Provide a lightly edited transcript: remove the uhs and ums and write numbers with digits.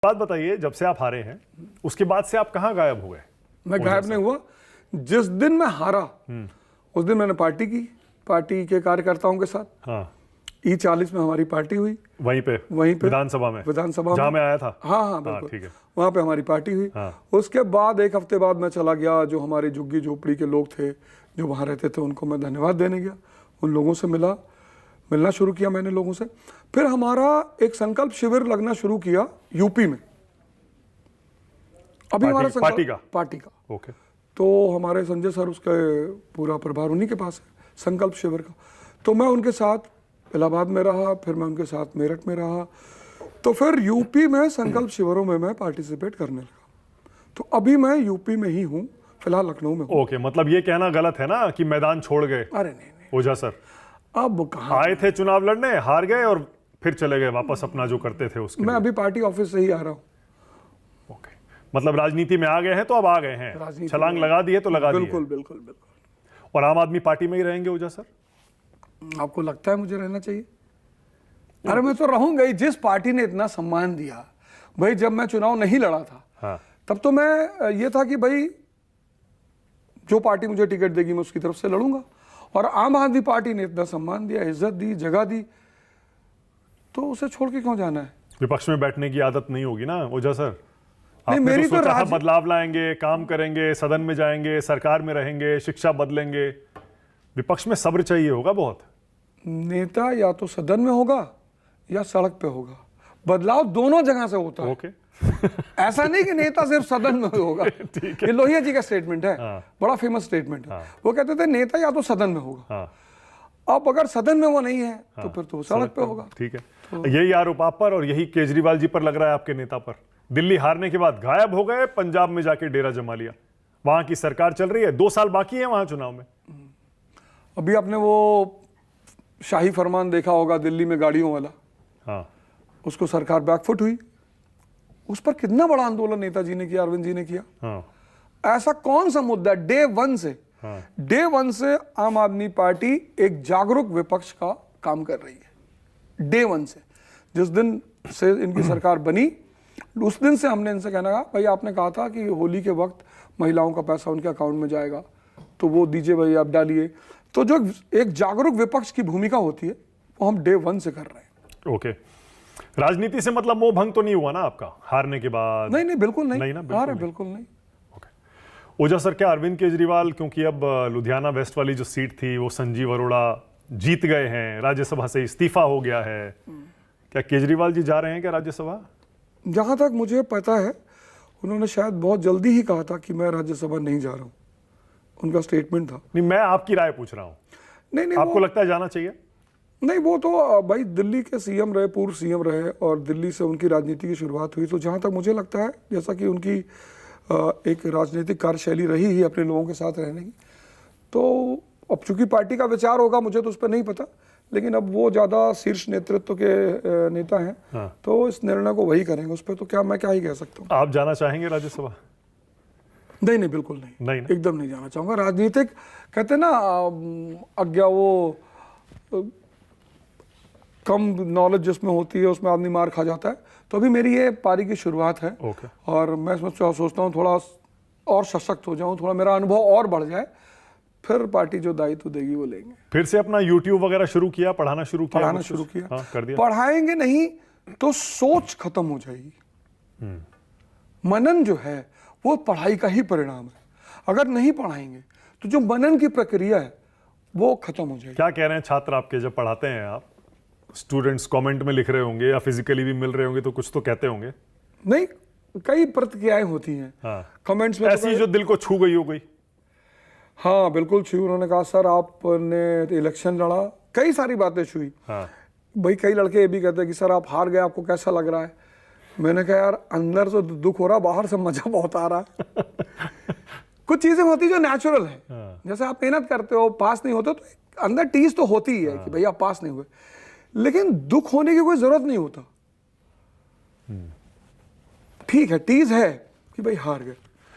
बात बताइए, जब से आप हारे हैं उसके बाद से आप कहाँ गायब हो गए? मैं गायब नहीं हुआ। जिस दिन मैं हारा उस दिन मैंने पार्टी के कार्यकर्ताओं के साथ हाँ E40 में हमारी पार्टी हुई, वहीं पे विधानसभा में जहाँ मैं आया था। हाँ बिल्कुल, ठीक है। वहाँ पे हमारी पार्टी हुई। उसके बाद एक हफ्ते बाद मैं चला गया, जो हमारी झुग्गी झोपड़ी के लोग थे जो वहाँ रहते थे उनको मैं धन्यवाद देने गया, उन लोगों से मिलना शुरू किया मैंने लोगों से। फिर हमारा एक संकल्प शिविर लगना शुरू किया यूपी में। अभी हमारा पार्टी का ओके। तो हमारे संजय सर, उसका पूरा प्रभार उन्हीं के पास है संकल्प शिविर का। तो मैं उनके साथ इलाहाबाद में रहा, फिर मैं उनके साथ मेरठ में रहा, तो फिर यूपी में संकल्प शिविरों में मैं पार्टिसिपेट करने लगा। तो अभी मैं यूपी में ही हूँ, फिलहाल लखनऊ में हूँ। ओके, मतलब ये कहना गलत है ना कि मैदान छोड़ गए? अरे नहीं ओझा सर, अब कहाँ आए थे चुनाव लड़ने, हार गए और फिर चले गए वापस अपना जो करते थे उसके मैं अभी पार्टी ऑफिस से ही आ रहा हूँ। ओके, मतलब राजनीति में आ गए हैं तो अब आ गए हैं, छलांग लगा दिए तो लगा दिए। बिल्कुल बिल्कुल बिल्कुल। और आम आदमी पार्टी में ही रहेंगे ओझा सर? आपको लगता है मुझे रहना चाहिए? अरे मैं तो रहूंगा ही। जिस पार्टी ने इतना सम्मान दिया भाई, जब मैं चुनाव नहीं लड़ा था हाँ। तब तो मैं ये था कि भाई जो पार्टी मुझे टिकट देगी मैं उसकी तरफ से लड़ूंगा, और आम आदमी पार्टी ने इतना सम्मान दिया, इज्जत दी, जगह दी, तो उसे छोड़ के क्यों जाना है? विपक्ष में बैठने की आदत नहीं होगी ना ओझा सर? नहीं, मेरी तो बदलाव लाएंगे, काम करेंगे, सदन में जाएंगे, सरकार में रहेंगे, शिक्षा बदलेंगे। विपक्ष में सब्र चाहिए होगा बहुत। नेता या तो सदन में होगा या सड़क पे होगा, बदलाव दोनों जगह से होता है। ओके। ऐसा नहीं कि नेता सिर्फ सदन में होगा। ये लोहिया जी का स्टेटमेंट है। बड़ा फेमस स्टेटमेंट है। वो कहते थे नेता या तो सदन में होगा। अब अगर सदन में वो नहीं है तो फिर तो सड़क पे होगा। ठीक है। तो यही आरोप आप पर और यही केजरीवाल जी पर लग रहा है, आपके नेता पर। दिल्ली हारने के बाद गायब हो गए, पंजाब में जाके डेरा जमा लिया, वहां की सरकार चल रही है, 2 साल बाकी है वहां चुनाव में। अभी आपने वो शाही फरमान देखा होगा दिल्ली में गाड़ियों वाला। हाँ। उसको सरकार बैकफुट हुई, उस पर कितना बड़ा आंदोलन नेताजी ने किया, अरविंद जी ने किया। हाँ। ऐसा कौन सा मुद्दा डे वन से आम आदमी पार्टी एक जागरूक विपक्ष का काम कर रही है। डे वन से, जिस दिन से इनकी सरकार बनी उस दिन से हमने इनसे कहना कहा, भाई आपने कहा था कि होली के वक्त महिलाओं का पैसा उनके अकाउंट में जाएगा, तो वो दीजिए भाई, आप डालिए। तो जो एक जागरूक विपक्ष की भूमिका होती है वो हम डे वन से कर रहे हैं। ओके। राजनीति से मतलब मोह भंग तो नहीं हुआ ना आपका हारने के बाद? नहीं बिल्कुल नहीं। नहीं ना, बिल्कुल नहीं। ओके। ओझा सर, क्या अरविंद केजरीवाल, क्योंकि अब लुधियाना वेस्ट वाली जो सीट थी वो संजीव अरोड़ा जीत गए हैं, राज्यसभा से इस्तीफा हो गया है, क्या केजरीवाल जी जा रहे हैं क्या राज्यसभा? जहां तक मुझे पता है उन्होंने शायद बहुत जल्दी ही कहा था कि मैं राज्यसभा नहीं जा रहा हूं, उनका स्टेटमेंट था। नहीं, मैं आपकी राय पूछ रहा हूं। नहीं आपको लगता है जाना चाहिए? नहीं, वो तो भाई दिल्ली के सीएम रहे, पूर्व सीएम रहे, और दिल्ली से उनकी राजनीति की शुरुआत हुई। तो जहां तक मुझे लगता है, जैसा कि उनकी एक राजनीतिक कार्यशैली रही ही अपने लोगों के साथ रहने की, तो अब चूंकि पार्टी का विचार होगा, मुझे तो उस पर नहीं पता, लेकिन अब वो ज़्यादा शीर्ष नेतृत्व के नेता हैं। तो इस निर्णय को वही करेंगे, उस पर तो मैं क्या ही कह सकता हूँ। आप जाना चाहेंगे राज्यसभा? नहीं बिल्कुल नहीं, एकदम नहीं जाना चाहूँगा। राजनीतिक कहते हैं ना, अज्ञा वो कम नॉलेज जिसमें होती है उसमें आदमी मार खा जाता है। तो अभी मेरी ये पारी की शुरुआत है। और मैं इसमें सोचता हूँ थोड़ा और सशक्त हो जाऊँ, थोड़ा मेरा अनुभव और बढ़ जाए, फिर पार्टी जो दायित्व देगी वो लेंगे। फिर से अपना यूट्यूब वगैरह शुरू किया, पढ़ाना शुरू किया? हाँ, कर दिया। पढ़ाएंगे नहीं तो सोच खत्म हो जाएगी। मनन जो है वो पढ़ाई का ही परिणाम है। अगर नहीं पढ़ाएंगे तो जो मनन की प्रक्रिया है वो खत्म हो जाएगी। क्या कह रहे हैं छात्र आपके जब पढ़ाते हैं आप? स्टूडेंट्स कमेंट में लिख रहे होंगे या फिजिकली भी मिल रहे होंगे, तो कुछ तो कहते होंगे? नहीं, कई प्रतिक्रियाएं होती हैं कमेंट्स में। ऐसी जो दिल को छू गई हो कोई? हाँ बिल्कुल छुई। उन्होंने कहा सर आपने इलेक्शन लड़ा, कई सारी बातें छुई। भाई कई लड़के ये भी कहते हैं कि सर आप हार गए, आपको कैसा लग रहा है? मैंने कहा यार अंदर से दुख हो रहा, बाहर से मजा बहुत आ रहा है। कुछ चीजें होती जो नेचुरल है। जैसे आप मेहनत करते हो, पास नहीं होते तो अंदर टीज तो होती ही है कि भाई आप पास नहीं हुए, लेकिन दुख होने की कोई जरूरत नहीं होता। ठीक है, टीज है कि भाई हार गए।